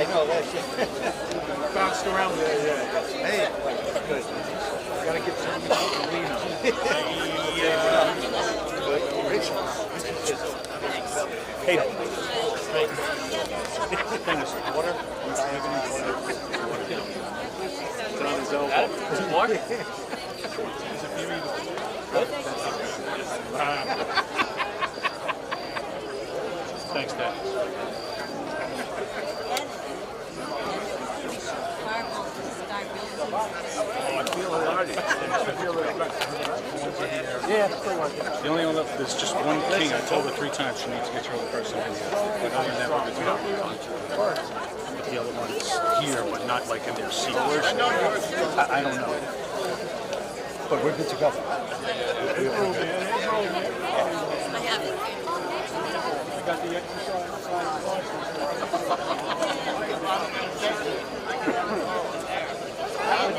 know, that's it. Bounced around there, yeah. Hey, good. Gotta get some lean on. Hey. Things, water? It's on his elbow. What? Thanks, Dad. I feel already. Yeah, the only one left, there's just one king. I told her 3 times she needs to get your other person in here. But other than that, we're good. But the other one's here, but not like in their seat. I don't know. But we're good to go. I got the exercise.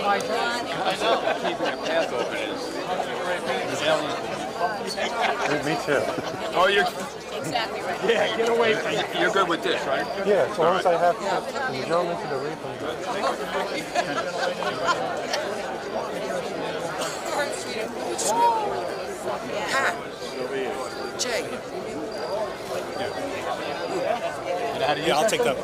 I know. Keeping a path open is. Me too. Oh, you're exactly right. Yeah, get away from it. You're good with this, right? Yeah, as long as I have to jump into the reef. Pat. Jay. Yeah, I'll take that.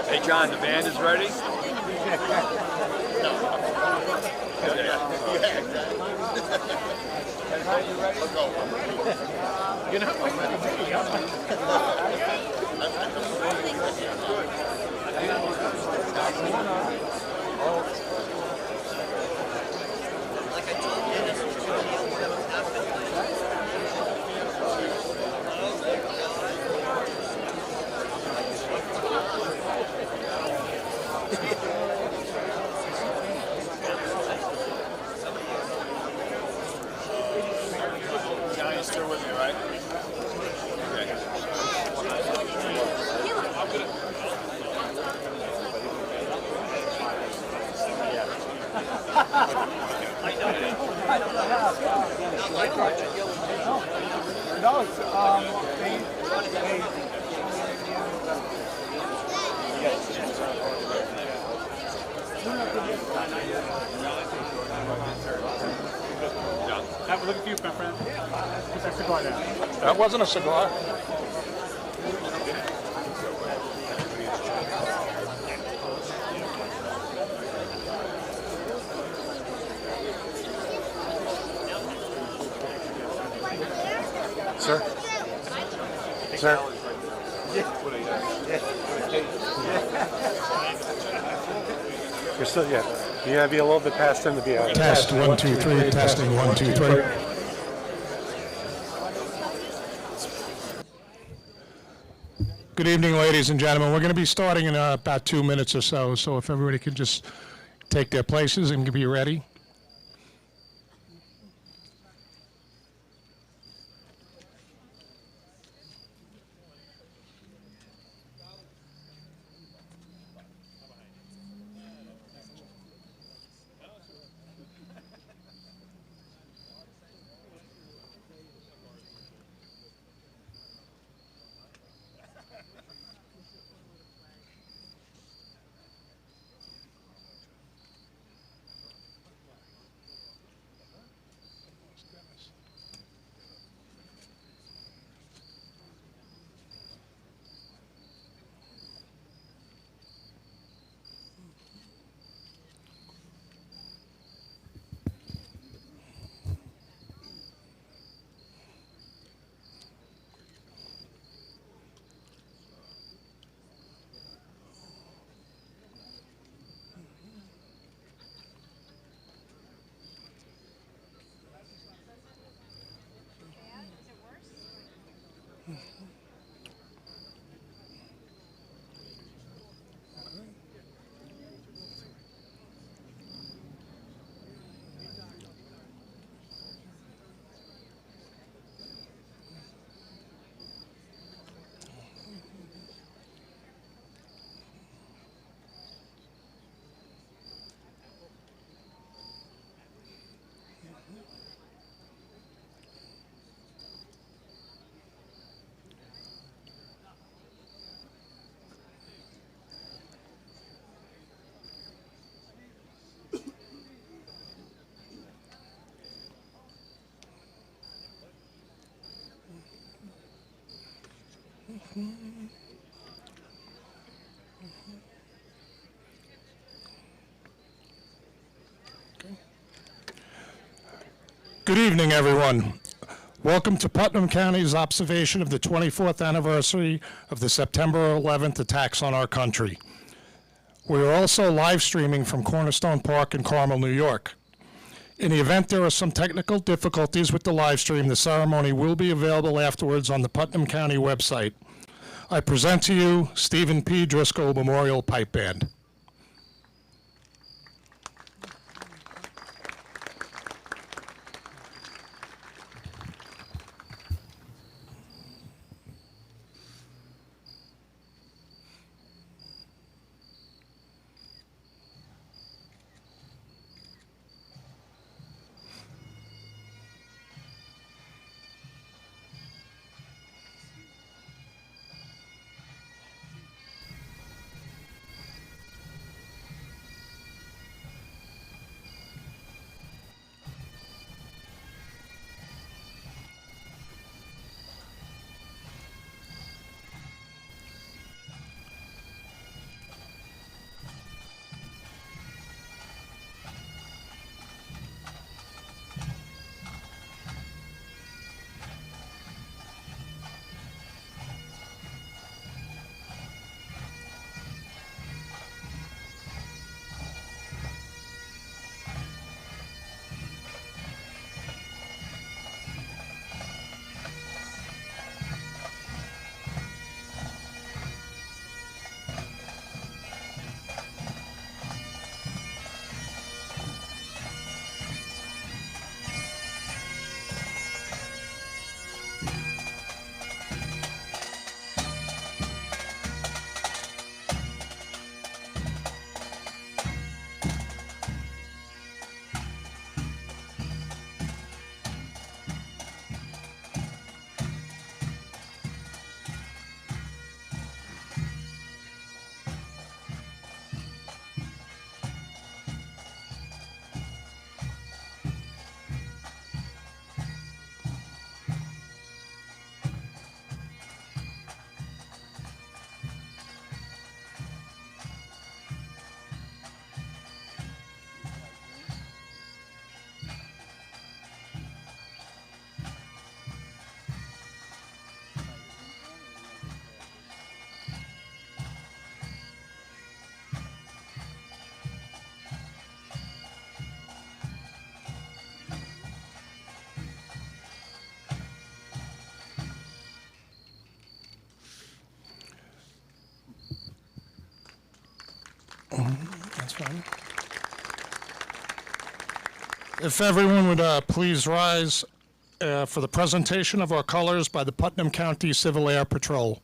Hey John, the band is ready? You're not waiting for Johnny's still with me, right? Look at you, my friend. Put that cigar down. That wasn't a cigar. Sir? Sir? You're still, yeah. You gotta be a little bit past him to be out. Test 1 2 3. Testing 1 2 3. Good evening, ladies and gentlemen. We're going to be starting in about 2 minutes or so. So if everybody could just take their places and be ready. Good evening, everyone. Welcome to Putnam County's observation of the 24th anniversary of the September 11th attacks on our country. We are also live streaming from Cornerstone Park in Carmel, New York. In the event there are some technical difficulties with the live stream, the ceremony will be available afterwards on the Putnam County website. I present to you Stephen P. Driscoll Memorial Pipe Band. That's fine. If everyone would please rise for the presentation of our colors by the Putnam County Civil Air Patrol.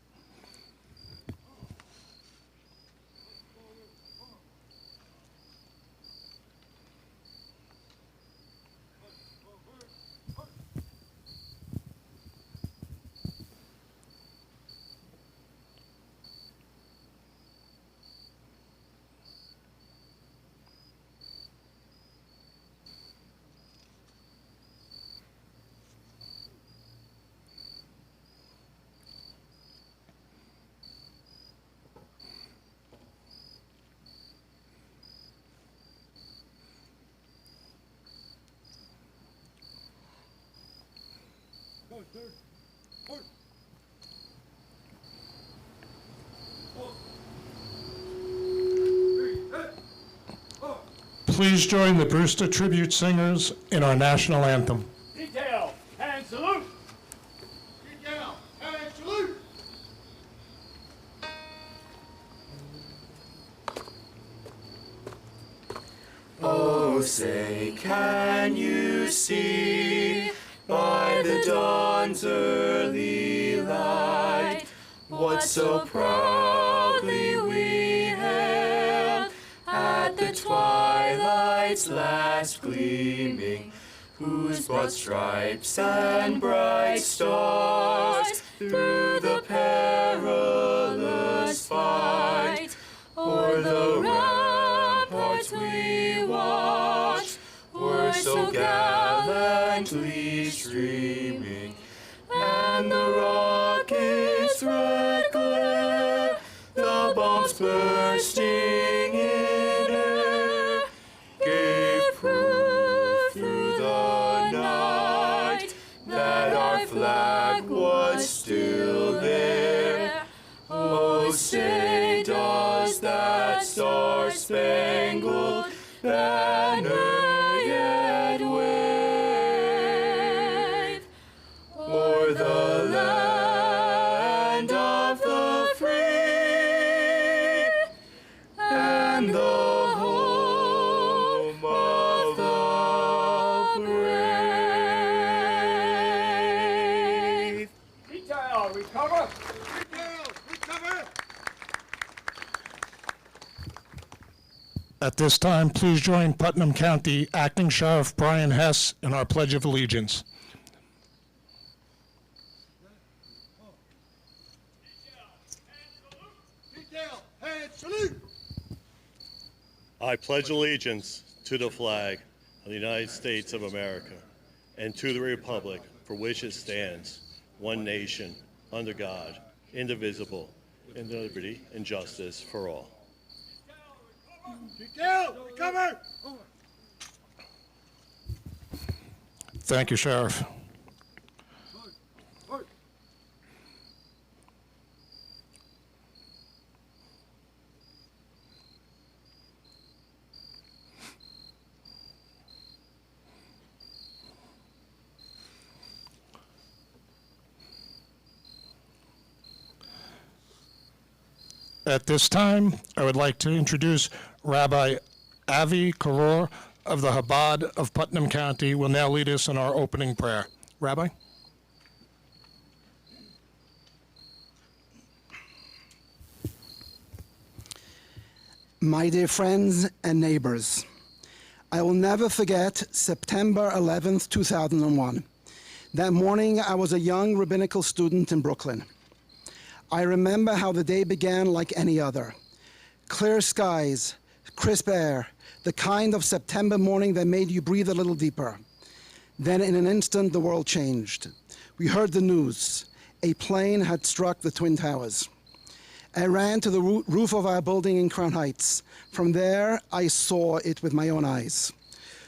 Please join the Brewster Tribute Singers in our national anthem. Detail and salute! Detail and salute! Oh, say, can you see by the dawn's early light what so proudly we hailed at the twilight's last gleaming, whose broad stripes and bright stars through the perilous fight o'er the ramparts we watched were so gallantly streaming, and the rockets' red bombs bursting in air gave proof through the night that our flag was still there. Oh, say does that star-spangled banner yet wave o'er the land of the free and the home of the brave. Detail, recover. Detail, recover. At this time, please join Putnam County Acting Sheriff Brian Hess in our Pledge of Allegiance. Detail, and salute. I pledge allegiance to the flag of the United States of America and to the republic for which it stands, one nation, under God, indivisible, in liberty and justice for all. Detail, recover. Thank you, Sheriff. At this time, I would like to introduce Rabbi Avi Karor of the Chabad of Putnam County will now lead us in our opening prayer. Rabbi? My dear friends and neighbors, I will never forget September 11th, 2001. That morning, I was a young rabbinical student in Brooklyn. I remember how the day began like any other. Clear skies, crisp air, the kind of September morning that made you breathe a little deeper. Then in an instant, the world changed. We heard the news. A plane had struck the Twin Towers. I ran to the roof of our building in Crown Heights. From there, I saw it with my own eyes.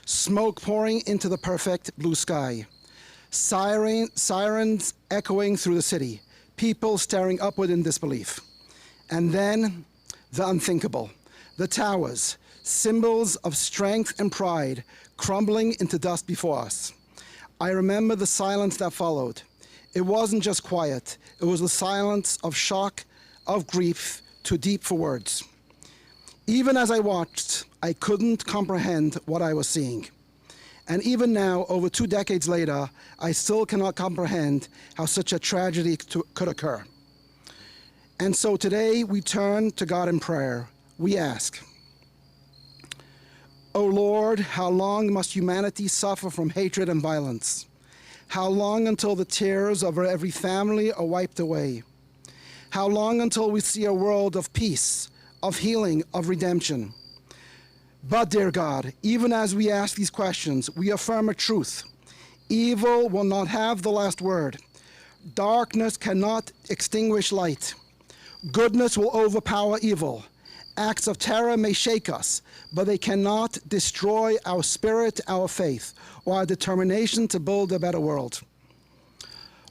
Smoke pouring into the perfect blue sky. Sirens echoing through the city. People staring upward in disbelief. And then, the unthinkable. The towers, symbols of strength and pride, crumbling into dust before us. I remember the silence that followed. It wasn't just quiet. It was the silence of shock, of grief, too deep for words. Even as I watched, I couldn't comprehend what I was seeing. And even now, over 2 decades later, I still cannot comprehend how such a tragedy could occur. And so today we turn to God in prayer. We ask, O Lord, how long must humanity suffer from hatred and violence? How long until the tears of every family are wiped away? How long until we see a world of peace, of healing, of redemption? But, dear God, even as we ask these questions, we affirm a truth. Evil will not have the last word. Darkness cannot extinguish light. Goodness will overpower evil. Acts of terror may shake us, but they cannot destroy our spirit, our faith, or our determination to build a better world.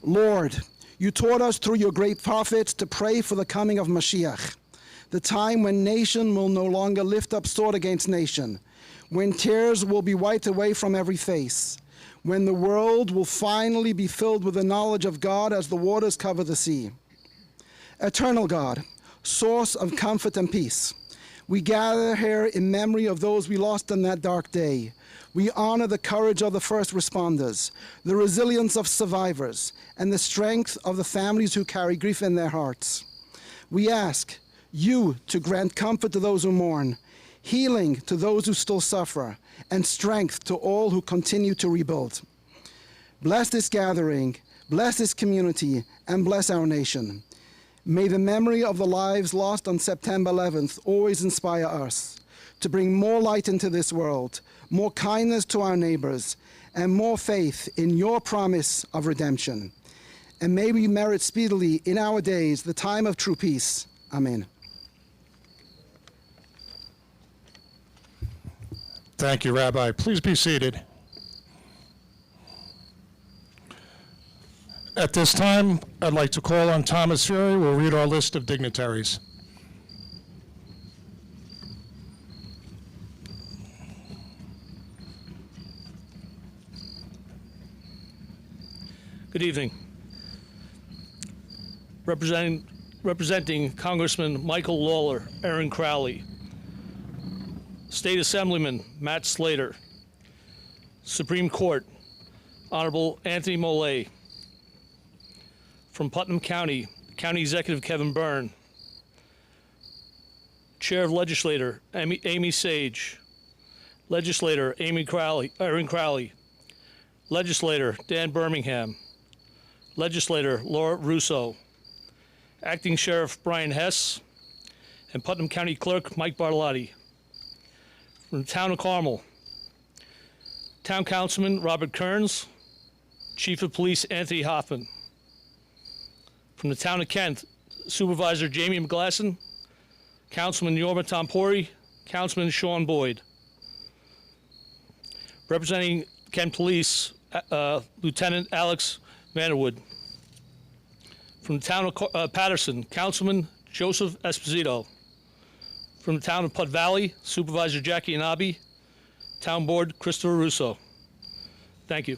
Lord, you taught us through your great prophets to pray for the coming of Mashiach, the time when nation will no longer lift up sword against nation, when tears will be wiped away from every face, when the world will finally be filled with the knowledge of God as the waters cover the sea. Eternal God, source of comfort and peace, we gather here in memory of those we lost on that dark day. We honor the courage of the first responders, the resilience of survivors, and the strength of the families who carry grief in their hearts. We ask you to grant comfort to those who mourn, healing to those who still suffer, and strength to all who continue to rebuild. Bless this gathering, bless this community, and bless our nation. May the memory of the lives lost on September 11th always inspire us to bring more light into this world, more kindness to our neighbors, and more faith in your promise of redemption. And may we merit speedily in our days the time of true peace. Amen. Thank you, Rabbi. Please be seated. At this time, I'd like to call on Thomas Fury, who will read our list of dignitaries. Good evening. Representing Congressman Michael Lawler, Erin Crowley, State Assemblyman Matt Slater, Supreme Court, Honorable Anthony Mollet, from Putnam County, County Executive Kevin Byrne, Chair of Legislature Amy Sage, Legislator Erin Crowley, Legislator Dan Birmingham, Legislator Laura Russo, Acting Sheriff Brian Hess, and Putnam County Clerk Mike Bartolotti. From the Town of Carmel, Town Councilman Robert Kearns, Chief of Police Anthony Hoffman. From the Town of Kent, Supervisor Jamie McGlasson, Councilman Yorma Tompori, Councilman Sean Boyd. Representing Kent Police, Lieutenant Alex Vanderwood. From the Town of Patterson, Councilman Joseph Esposito. From the Town of Putt Valley, Supervisor Jackie Anabi, Town Board Christopher Russo. Thank you.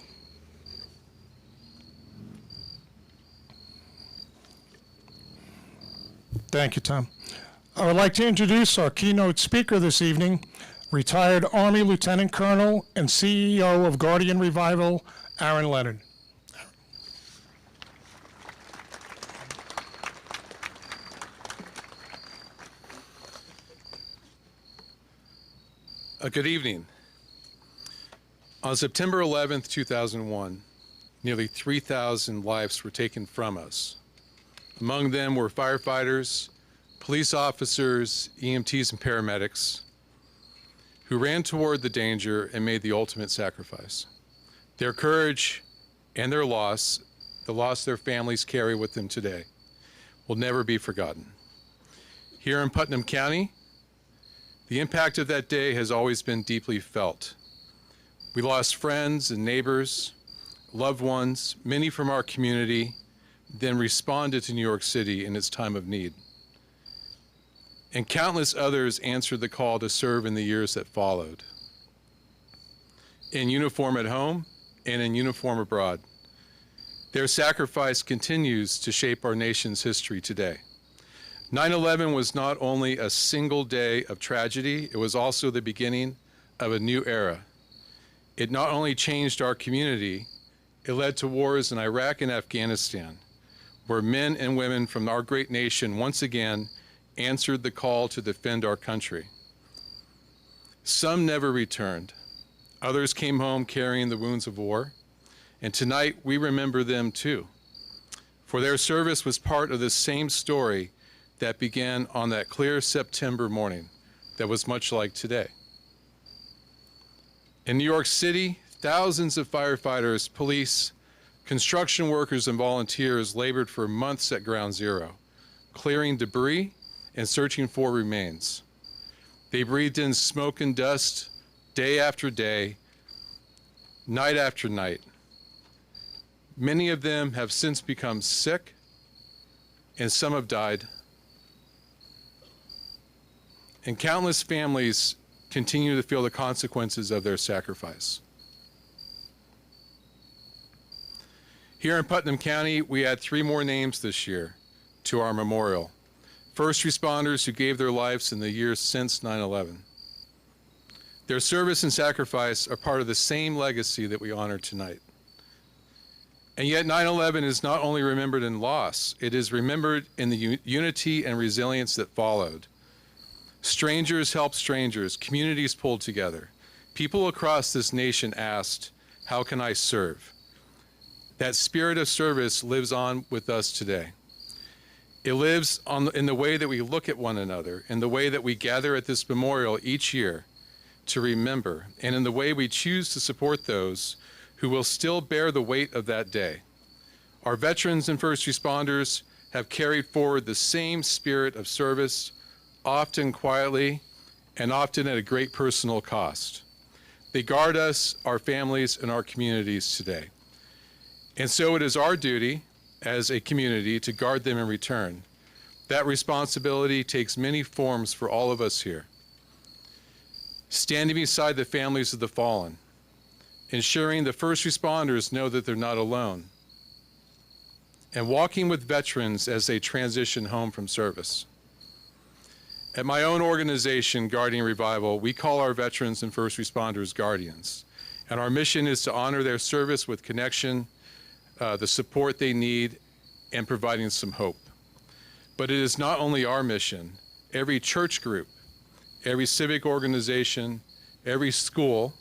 Thank you, Tom. I would like to introduce our keynote speaker this evening, retired Army Lieutenant Colonel and CEO of Guardian Revival, Aaron Leonard. Good evening. On September 11th, 2001, nearly 3,000 lives were taken from us. Among them were firefighters, police officers, EMTs, and paramedics who ran toward the danger and made the ultimate sacrifice. Their courage and their loss, the loss their families carry with them today, will never be forgotten. Here in Putnam County, the impact of that day has always been deeply felt. We lost friends and neighbors, loved ones, many from our community, then responded to New York City in its time of need. And countless others answered the call to serve in the years that followed. In uniform at home and in uniform abroad. Their sacrifice continues to shape our nation's history today. 9/11 was not only a single day of tragedy, it was also the beginning of a new era. It not only changed our community, it led to wars in Iraq and Afghanistan, where men and women from our great nation once again answered the call to defend our country. Some never returned. Others came home carrying the wounds of war, and tonight we remember them too. For their service was part of the same story that began on that clear September morning that was much like today. In New York City, thousands of firefighters, police, construction workers, and volunteers labored for months at Ground Zero, clearing debris and searching for remains. They breathed in smoke and dust day after day, night after night. Many of them have since become sick, and some have died. And countless families continue to feel the consequences of their sacrifice. Here in Putnam County, we add 3 more names this year to our memorial. First responders who gave their lives in the years since 9/11. Their service and sacrifice are part of the same legacy that we honor tonight. And yet 9/11 is not only remembered in loss, it is remembered in the unity and resilience that followed. Strangers helped strangers, communities pulled together. People across this nation asked, how can I serve? That spirit of service lives on with us today. It lives in the way that we look at one another, in the way that we gather at this memorial each year to remember, and in the way we choose to support those who will still bear the weight of that day. Our veterans and first responders have carried forward the same spirit of service, often quietly and often at a great personal cost. They guard us, our families, and our communities today. And so it is our duty as a community to guard them in return. That responsibility takes many forms for all of us here. Standing beside the families of the fallen, ensuring the first responders know that they're not alone, and walking with veterans as they transition home from service. At my own organization, Guardian Revival, we call our veterans and first responders guardians. And our mission is to honor their service with connection, the support they need, and providing some hope. But it is not only our mission. Every church group, every civic organization, every school,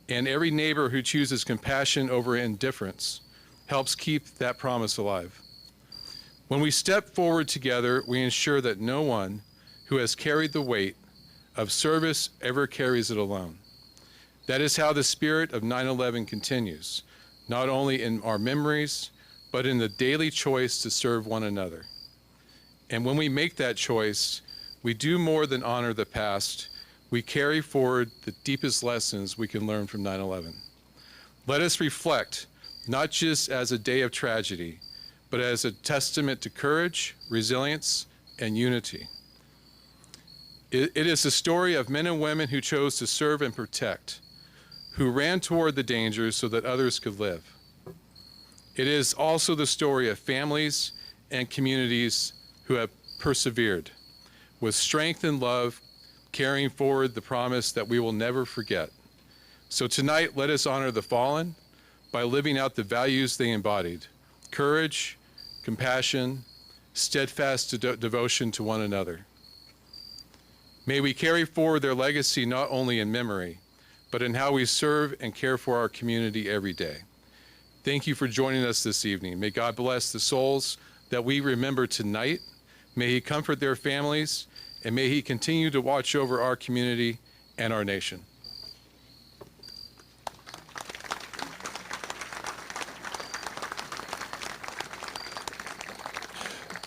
and every neighbor who chooses compassion over indifference helps keep that promise alive. When we step forward together, we ensure that no one who has carried the weight of service ever carries it alone. That is how the spirit of 9/11 continues, not only in our memories, but in the daily choice to serve one another. And when we make that choice, we do more than honor the past. We carry forward the deepest lessons we can learn from 9/11. Let us reflect, not just as a day of tragedy, but as a testament to courage, resilience, and unity. It is the story of men and women who chose to serve and protect, who ran toward the dangers so that others could live. It is also the story of families and communities who have persevered with strength and love, carrying forward the promise that we will never forget. So tonight, let us honor the fallen by living out the values they embodied: courage, compassion, steadfast devotion to one another. May we carry forward their legacy not only in memory, but in how we serve and care for our community every day. Thank you for joining us this evening. May God bless the souls that we remember tonight. May He comfort their families, and may He continue to watch over our community and our nation.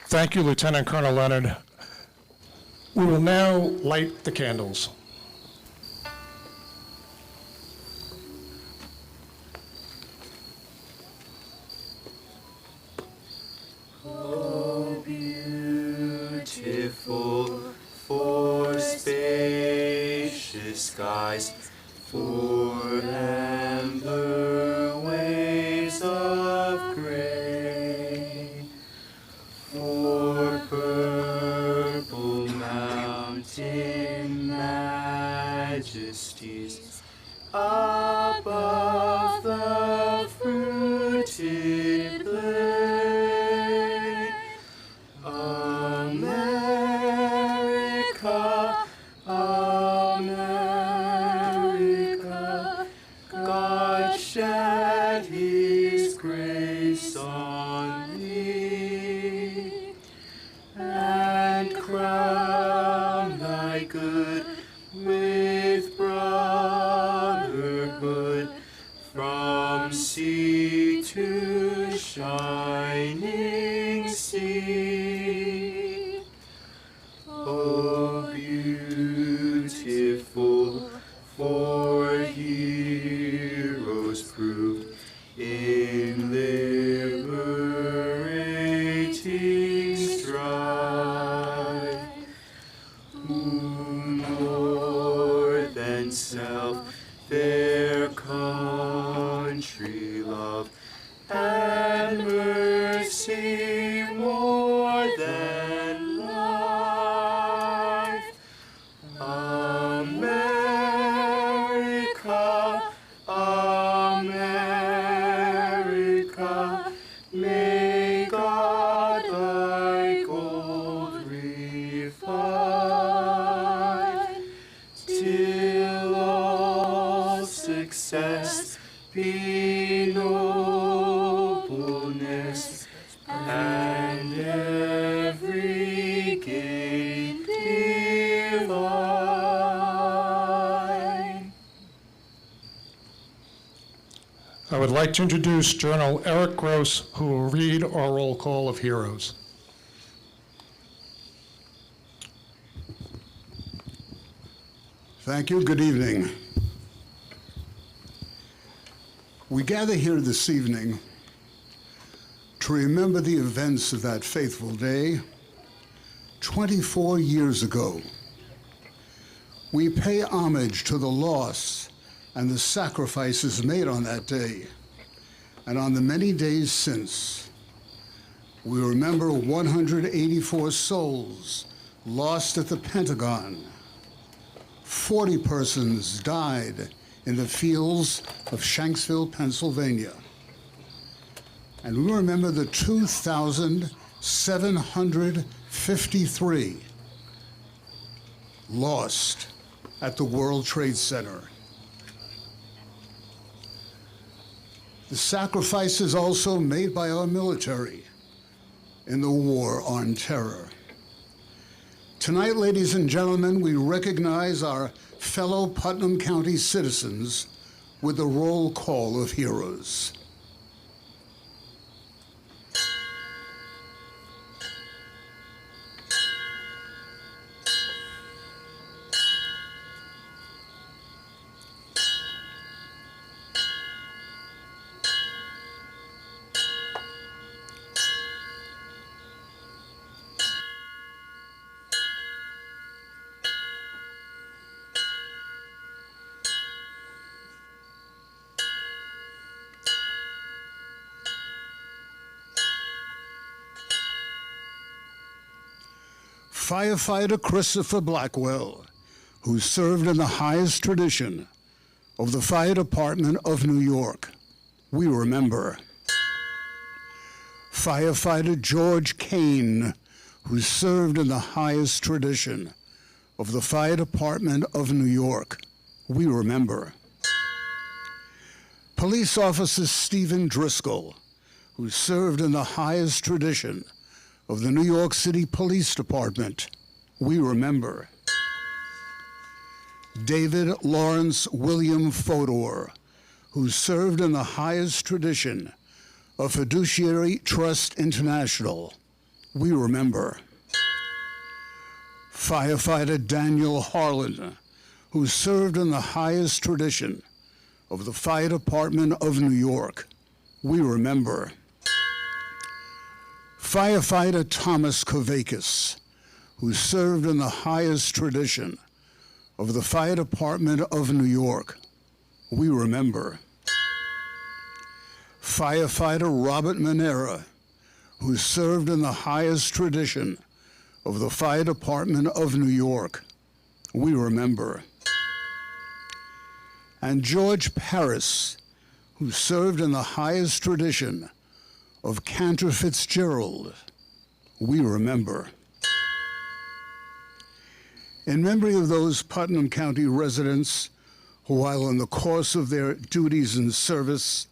Thank you, Lieutenant Colonel Leonard. We will now light the candles. Oh, beautiful for spacious skies, for amber waves of gray, for purple mountain majesties above the fruited plain. America, America, God shed His grace on thee, and crown thy good with brotherhood from sea to shining sea. Oh, beautiful for heroes proved in liberating strife, who more than self their country love, and mercy more than life. America, America, may God thy gold refine, till all success be nobleness, and every gain divine. I would like to introduce General Eric Gross, who will read our roll call of heroes. Thank you. Good evening. We gather here this evening to remember the events of that faithful day 24 years ago. We pay homage to the loss and the sacrifices made on that day and on the many days since. We remember 184 souls lost at the Pentagon. 40 persons died in the fields of Shanksville, Pennsylvania. And we remember the 2,753 lost at the World Trade Center. The sacrifices also made by our military in the war on terror. Tonight, ladies and gentlemen, we recognize our fellow Putnam County citizens with the roll call of heroes. Firefighter Christopher Blackwell, who served in the highest tradition of the Fire Department of New York, we remember. Firefighter George Kane, who served in the highest tradition of the Fire Department of New York, we remember. Police Officer Stephen Driscoll, who served in the highest tradition of the New York City Police Department, we remember. David Lawrence William Fodor, who served in the highest tradition of Fiduciary Trust International, we remember. Firefighter Daniel Harlan, who served in the highest tradition of the Fire Department of New York, we remember. Firefighter Thomas Kavakis, who served in the highest tradition of the Fire Department of New York, we remember. Firefighter Robert Manera, who served in the highest tradition of the Fire Department of New York, we remember. And George Paris, who served in the highest tradition of Cantor Fitzgerald, we remember. In memory of those Putnam County residents who, while in the course of their duties and service,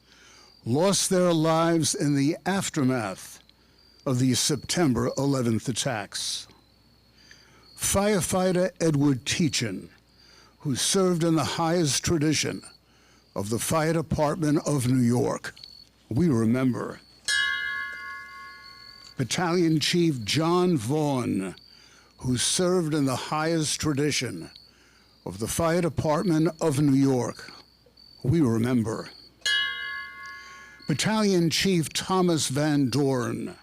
lost their lives in the aftermath of the September 11th attacks. Firefighter Edward Teachin, who served in the highest tradition of the Fire Department of New York, we remember. Battalion Chief John Vaughn, who served in the highest tradition of the Fire Department of New York, we remember. Battalion Chief Thomas Van Dorn,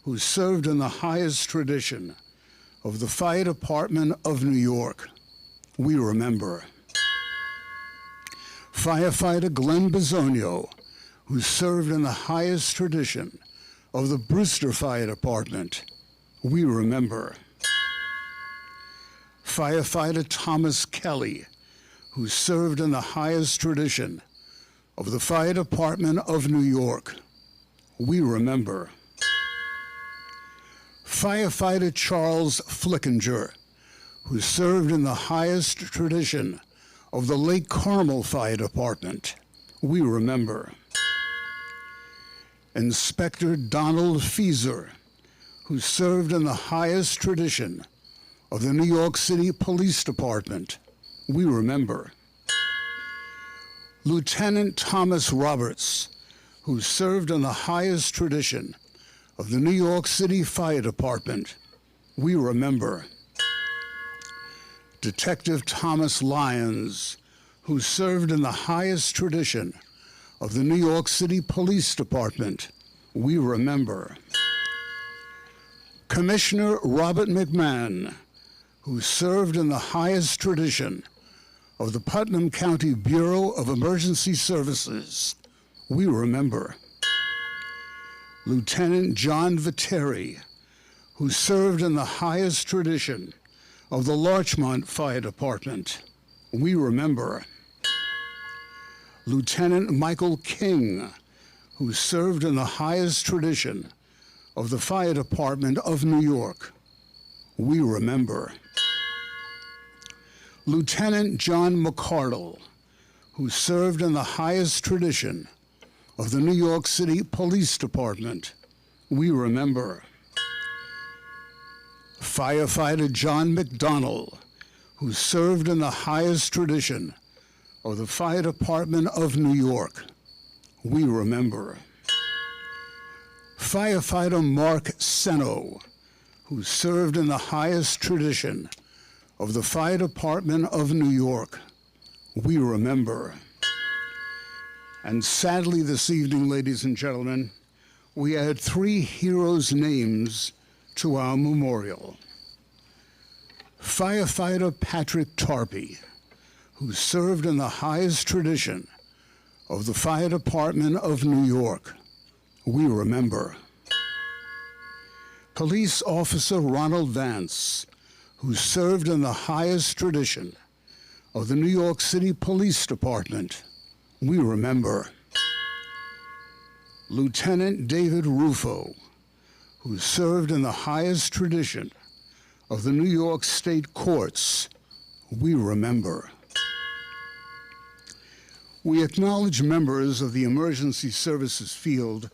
who served in the highest tradition of the Fire Department of New York, we remember. Firefighter Glenn Bisogno, who served in the highest tradition of the Brewster Fire Department, we remember. Firefighter Thomas Kelly, who served in the highest tradition of the Fire Department of New York, we remember. Firefighter Charles Flickinger, who served in the highest tradition of the Lake Carmel Fire Department, we remember. Inspector Donald Feeser, who served in the highest tradition of the New York City Police Department, we remember. Lieutenant Thomas Roberts, who served in the highest tradition of the New York City Fire Department, we remember. Detective Thomas Lyons, who served in the highest tradition of the New York City Police Department, we remember. Commissioner Robert McMahon, who served in the highest tradition of the Putnam County Bureau of Emergency Services, we remember. Lieutenant John Viteri, who served in the highest tradition of the Larchmont Fire Department, we remember. Lieutenant Michael King, who served in the highest tradition of the Fire Department of New York, we remember. Lieutenant John McCardle, who served in the highest tradition of the New York City Police Department, we remember. Firefighter John McDonnell, who served in the highest tradition of the Fire Department of New York, we remember. Firefighter Mark Seno, who served in the highest tradition of the Fire Department of New York, we remember. And sadly this evening, ladies and gentlemen, we add 3 heroes' names to our memorial. Firefighter Patrick Tarpey, who served in the highest tradition of the Fire Department of New York, we remember. Police Officer Ronald Vance, who served in the highest tradition of the New York City Police Department, we remember. Lieutenant David Rufo, who served in the highest tradition of the New York State Courts, we remember. We acknowledge members of the emergency services field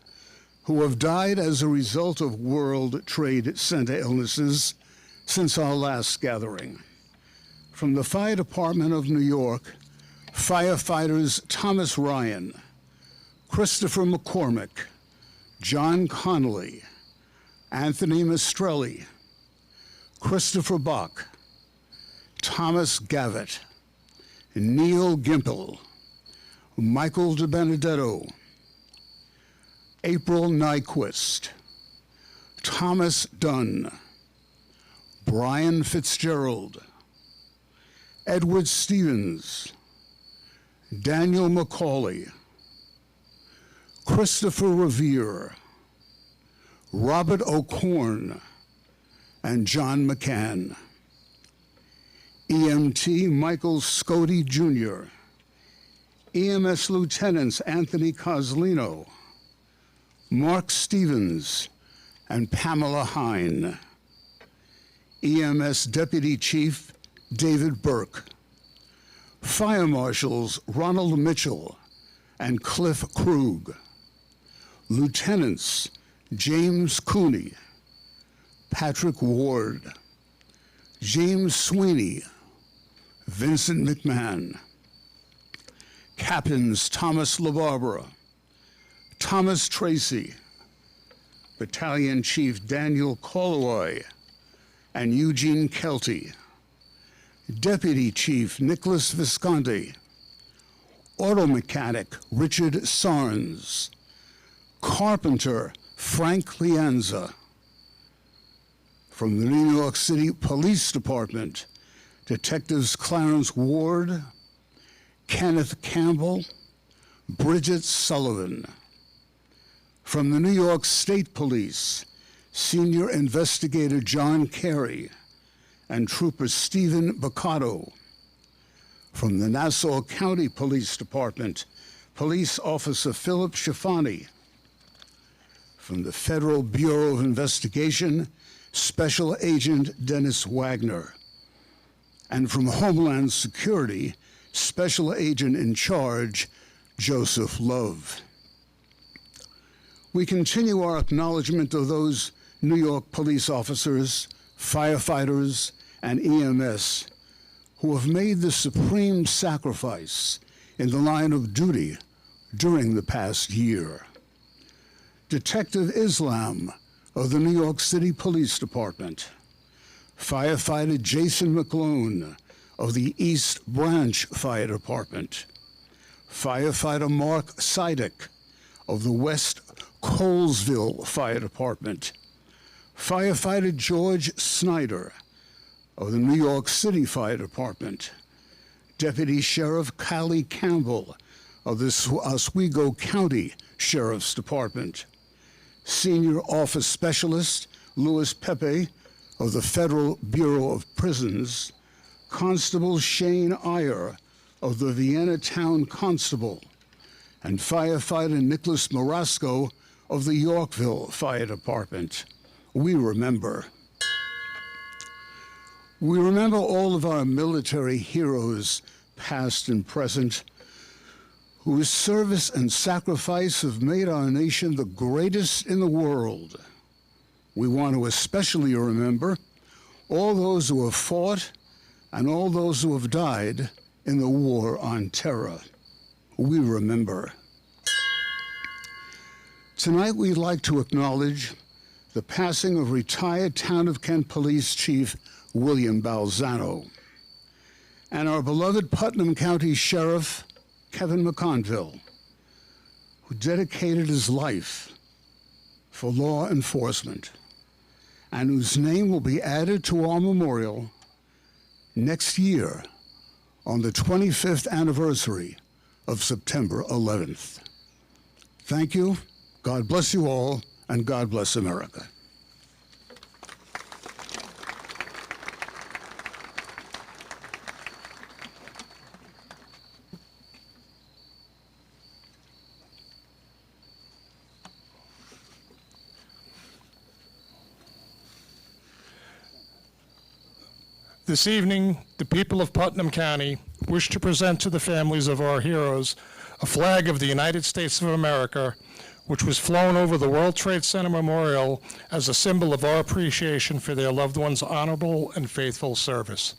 who have died as a result of World Trade Center illnesses since our last gathering. From the Fire Department of New York, firefighters Thomas Ryan, Christopher McCormick, John Connolly, Anthony Mastrelli, Christopher Bach, Thomas Gavitt, Neil Gimple, Michael DiBenedetto, April Nyquist, Thomas Dunn, Brian Fitzgerald, Edward Stevens, Daniel McCauley, Christopher Revere, Robert O'Corn, and John McCann. EMT Michael Scotty Jr., EMS Lieutenants Anthony Coslino, Mark Stevens, and Pamela Hine. EMS Deputy Chief David Burke. Fire Marshals Ronald Mitchell and Cliff Krug. Lieutenants James Cooney, Patrick Ward, James Sweeney, Vincent McMahon. Captains Thomas LaBarbera, Thomas Tracy, Battalion Chief Daniel Coloy, and Eugene Kelty. Deputy Chief Nicholas Visconti, Auto Mechanic Richard Sarnes, Carpenter Frank Lianza. From the New York City Police Department, Detectives Clarence Ward, Kenneth Campbell, Bridget Sullivan. From the New York State Police, Senior Investigator John Carey and Trooper Stephen Baccato. From the Nassau County Police Department, Police Officer Philip Schifani. From the Federal Bureau of Investigation, Special Agent Dennis Wagner. And from Homeland Security, Special Agent in Charge, Joseph Love. We continue our acknowledgement of those New York police officers, firefighters, and EMS who have made the supreme sacrifice in the line of duty during the past year. Detective Islam of the New York City Police Department, firefighter Jason McClone of the East Branch Fire Department, Firefighter Mark Sidek of the West Colesville Fire Department, Firefighter George Snyder of the New York City Fire Department, Deputy Sheriff Callie Campbell of the Oswego County Sheriff's Department, Senior Office Specialist Louis Pepe of the Federal Bureau of Prisons, Constable Shane Iyer of the Vienna Town Constable, and Firefighter Nicholas Morasco of the Yorkville Fire Department. We remember. We remember all of our military heroes, past and present, whose service and sacrifice have made our nation the greatest in the world. We want to especially remember all those who have fought and all those who have died in the war on terror. We remember. Tonight we'd like to acknowledge the passing of retired Town of Kent Police Chief William Balzano and our beloved Putnam County Sheriff Kevin McConville, who dedicated his life for law enforcement and whose name will be added to our memorial next year on the 25th anniversary of September 11th. Thank you, God bless you all, and God bless America. This evening, the people of Putnam County wish to present to the families of our heroes a flag of the United States of America, which was flown over the World Trade Center Memorial as a symbol of our appreciation for their loved ones' honorable and faithful service.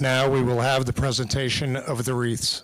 Now we will have the presentation of the wreaths.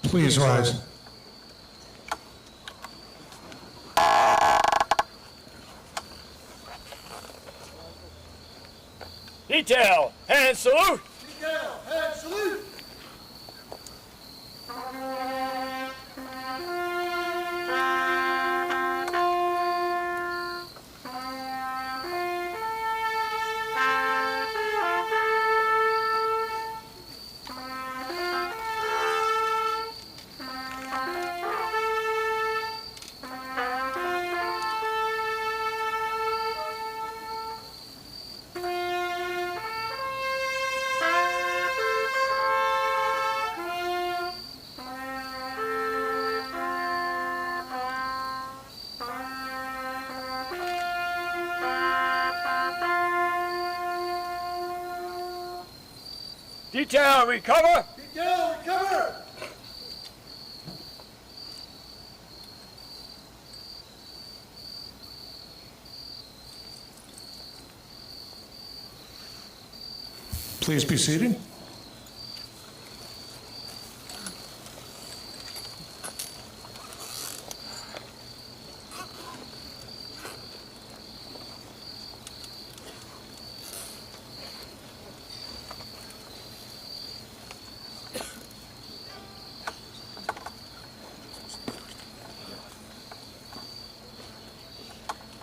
Please rise. Detail, hand salute. Detail, head salute. Detail, recover. Detail, recover. Please be seated.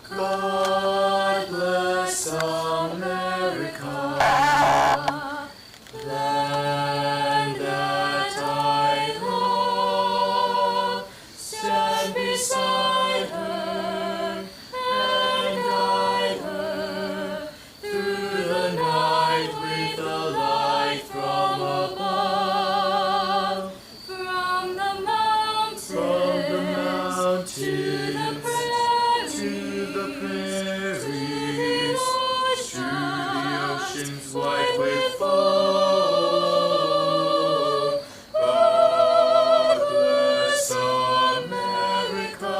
God bless America, land that I love. Stand beside her and guide her through the night with a light from above. From the mountains to the prairies, to the oceans white with foam. God bless America,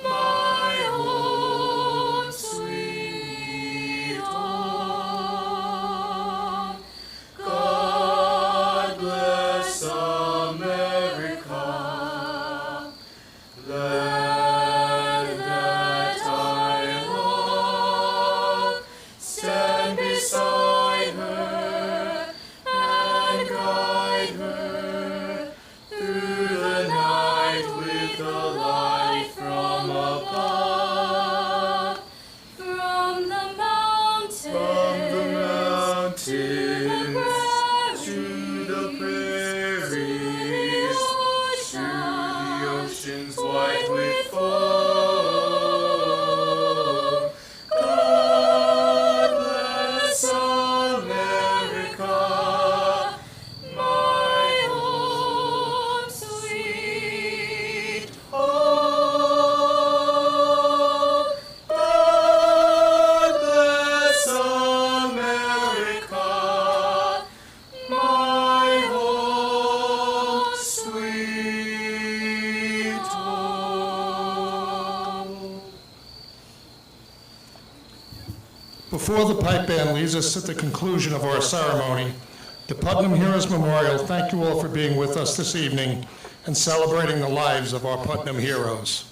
my home, sweet home. God bless America, land that I love. Stand beside her and guide her through the night with a light from above. From the mountains to the prairies, to the oceans white with foam. God bless America, my home, sweet home. God bless America, my home, sweet home. Before the pipe band leads us to the conclusion of our ceremony, the Putnam Heroes Memorial thank you all for being with us this evening and celebrating the lives of our Putnam heroes.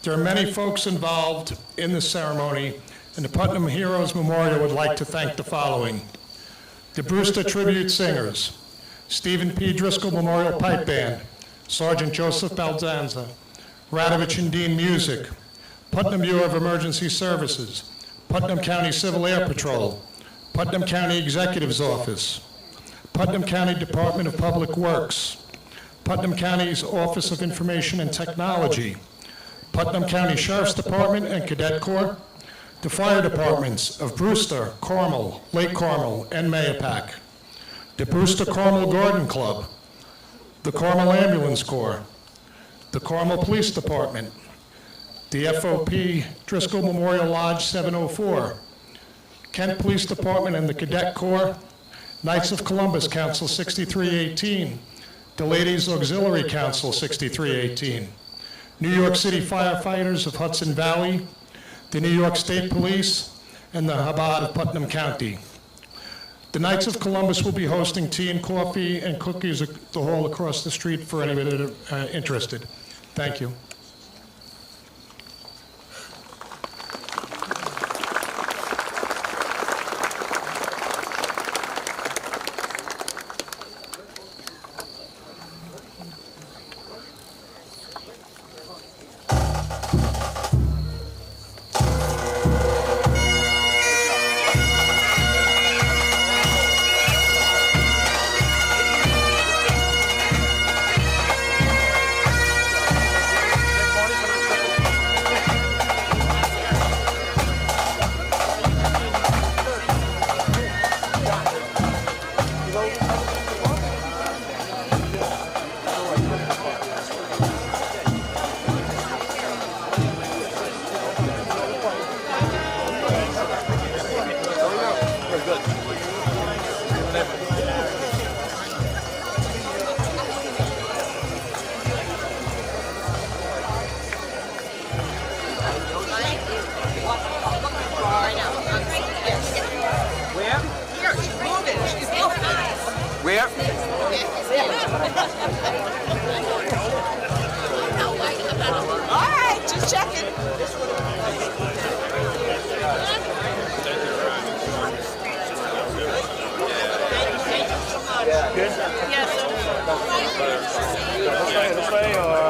There are many folks involved in this ceremony, and the Putnam Heroes Memorial would like to thank the following: the Brewster Tribute Singers, Stephen P. Driscoll Memorial Pipe Band, Sergeant Joseph Baldanza, Radovich and Dean Music, Putnam Bureau of Emergency Services, Putnam County Civil Air Patrol, Putnam County Executive's Office, Putnam County Department of Public Works, Putnam County's Office of Information and Technology, Putnam County Sheriff's Department and Cadet Corps, the fire departments of Brewster, Carmel, Lake Carmel, and Mayapack, the Brewster Carmel Garden Club, the Carmel Ambulance Corps, the Carmel Police Department, the FOP Driscoll Memorial Lodge 704, Kent Police Department and the Cadet Corps, Knights of Columbus Council 6318, the Ladies Auxiliary Council 6318, New York City Firefighters of Hudson Valley, the New York State Police, and the Chabad of Putnam County. The Knights of Columbus will be hosting tea and coffee and cookies at the hall across the street for anybody that interested. Thank you. Where? All right, just checking. Good? Yes. This way or?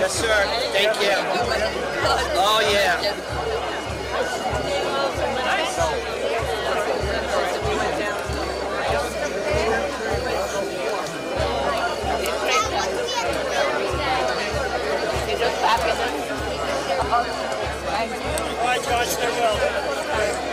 Yes, sir. Thank you. Oh, yeah. All right, Josh, stay well.